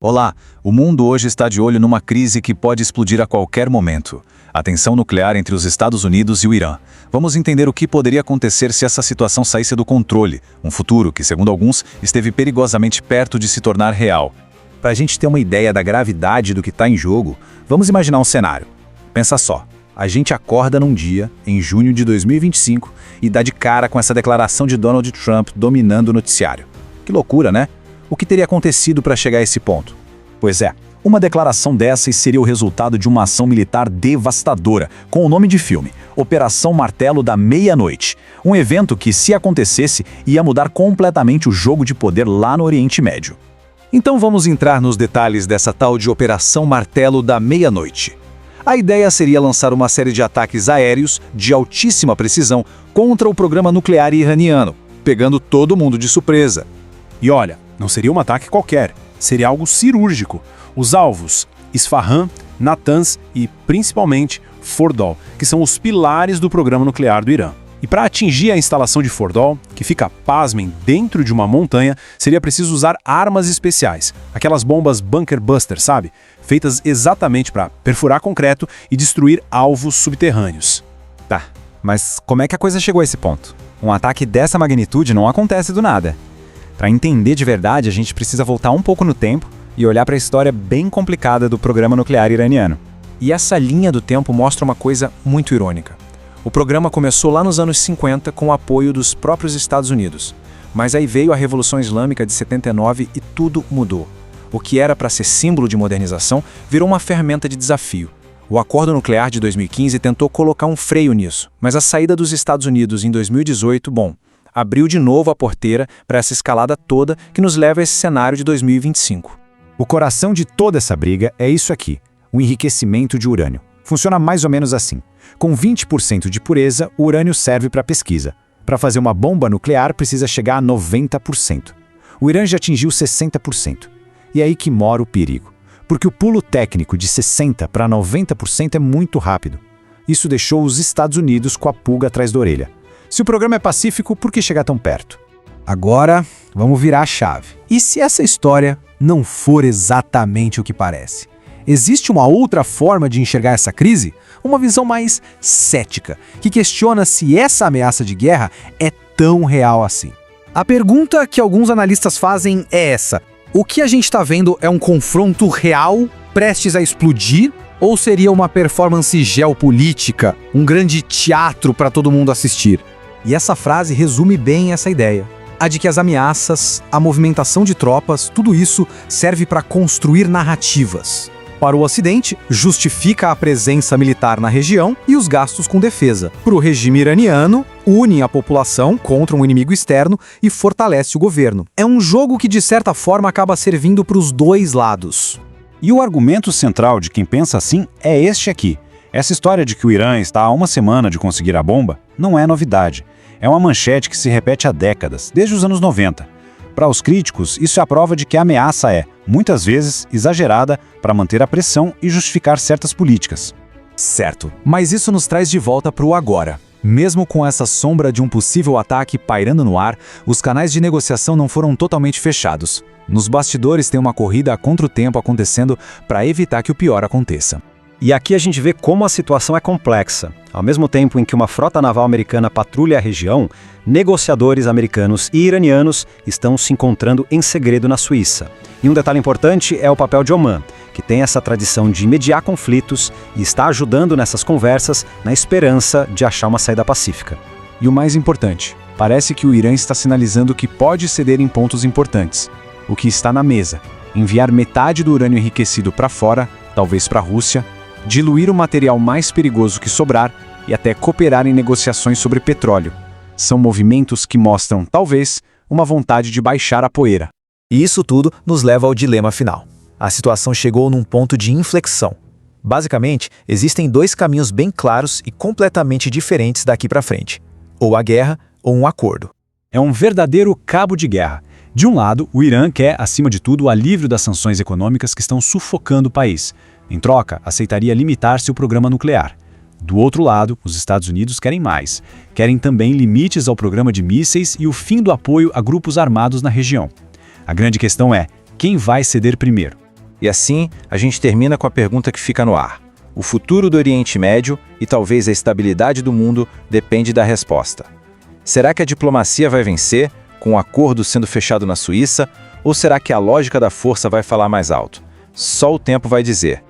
Olá, o mundo hoje está de olho numa crise que pode explodir a qualquer momento. A tensão nuclear entre os Estados Unidos e o Irã. Vamos entender o que poderia acontecer se essa situação saísse do controle, um futuro que, segundo alguns, esteve perigosamente perto de se tornar real. Para a gente ter uma ideia da gravidade do que está em jogo, vamos imaginar um cenário. Pensa só, a gente acorda num dia, em junho de 2025, e dá de cara com essa declaração de Donald Trump dominando o noticiário. Que loucura, né? O que teria acontecido para chegar a esse ponto? Pois é, uma declaração dessas seria o resultado de uma ação militar devastadora, com o nome de filme, Operação Martelo da Meia-Noite. Um evento que, se acontecesse, ia mudar completamente o jogo de poder lá no Oriente Médio. Então vamos entrar nos detalhes dessa tal de Operação Martelo da Meia-Noite. A ideia seria lançar uma série de ataques aéreos de altíssima precisão contra o programa nuclear iraniano, pegando todo mundo de surpresa. E olha, não seria um ataque qualquer, seria algo cirúrgico. Os alvos, Isfahan, Natanz e, principalmente, Fordol, que são os pilares do programa nuclear do Irã. E para atingir a instalação de Fordol, que fica, pasmem, dentro de uma montanha, seria preciso usar armas especiais, aquelas bombas Bunker Buster, sabe? Feitas exatamente para perfurar concreto e destruir alvos subterrâneos. Tá, mas como é que a coisa chegou a esse ponto? Um ataque dessa magnitude não acontece do nada. Para entender de verdade, a gente precisa voltar um pouco no tempo e olhar para a história bem complicada do programa nuclear iraniano. E essa linha do tempo mostra uma coisa muito irônica. O programa começou lá nos anos 50 com o apoio dos próprios Estados Unidos. Mas aí veio a Revolução Islâmica de 79 e tudo mudou. O que era para ser símbolo de modernização virou uma ferramenta de desafio. O Acordo Nuclear de 2015 tentou colocar um freio nisso, mas a saída dos Estados Unidos em 2018, abriu de novo a porteira para essa escalada toda que nos leva a esse cenário de 2025. O coração de toda essa briga é isso aqui, o enriquecimento de urânio. Funciona mais ou menos assim. Com 20% de pureza, o urânio serve para pesquisa. Para fazer uma bomba nuclear, precisa chegar a 90%. O Irã já atingiu 60%. E é aí que mora o perigo. Porque o pulo técnico de 60% para 90% é muito rápido. Isso deixou os Estados Unidos com a pulga atrás da orelha. Se o programa é pacífico, por que chegar tão perto? Agora, vamos virar a chave. E se essa história não for exatamente o que parece? Existe uma outra forma de enxergar essa crise? Uma visão mais cética, que questiona se essa ameaça de guerra é tão real assim. A pergunta que alguns analistas fazem é essa: o que a gente está vendo é um confronto real, prestes a explodir? Ou seria uma performance geopolítica, um grande teatro para todo mundo assistir? E essa frase resume bem essa ideia. A de que as ameaças, a movimentação de tropas, tudo isso serve para construir narrativas. Para o Ocidente, justifica a presença militar na região e os gastos com defesa. Para o regime iraniano, une a população contra um inimigo externo e fortalece o governo. É um jogo que, de certa forma, acaba servindo para os dois lados. E o argumento central de quem pensa assim é este aqui. Essa história de que o Irã está há uma semana de conseguir a bomba não é novidade. É uma manchete que se repete há décadas, desde os anos 90. Para os críticos, isso é a prova de que a ameaça é, muitas vezes, exagerada para manter a pressão e justificar certas políticas. Certo, mas isso nos traz de volta para o agora. Mesmo com essa sombra de um possível ataque pairando no ar, os canais de negociação não foram totalmente fechados. Nos bastidores tem uma corrida a contratempo acontecendo para evitar que o pior aconteça. E aqui a gente vê como a situação é complexa. Ao mesmo tempo em que uma frota naval americana patrulha a região, negociadores americanos e iranianos estão se encontrando em segredo na Suíça. E um detalhe importante é o papel de Omã, que tem essa tradição de mediar conflitos e está ajudando nessas conversas na esperança de achar uma saída pacífica. E o mais importante, parece que o Irã está sinalizando que pode ceder em pontos importantes. O que está na mesa: enviar metade do urânio enriquecido para fora, talvez para a Rússia, diluir o material mais perigoso que sobrar e até cooperar em negociações sobre petróleo. São movimentos que mostram, talvez, uma vontade de baixar a poeira. E isso tudo nos leva ao dilema final. A situação chegou num ponto de inflexão. Basicamente, existem dois caminhos bem claros e completamente diferentes daqui para frente: ou a guerra ou um acordo. É um verdadeiro cabo de guerra. De um lado, o Irã quer, acima de tudo, o alívio das sanções econômicas que estão sufocando o país. Em troca, aceitaria limitar-se ao programa nuclear. Do outro lado, os Estados Unidos querem mais. Querem também limites ao programa de mísseis e o fim do apoio a grupos armados na região. A grande questão é: quem vai ceder primeiro? E assim, a gente termina com a pergunta que fica no ar. O futuro do Oriente Médio e talvez a estabilidade do mundo depende da resposta. Será que a diplomacia vai vencer, com o acordo sendo fechado na Suíça, ou será que a lógica da força vai falar mais alto? Só o tempo vai dizer.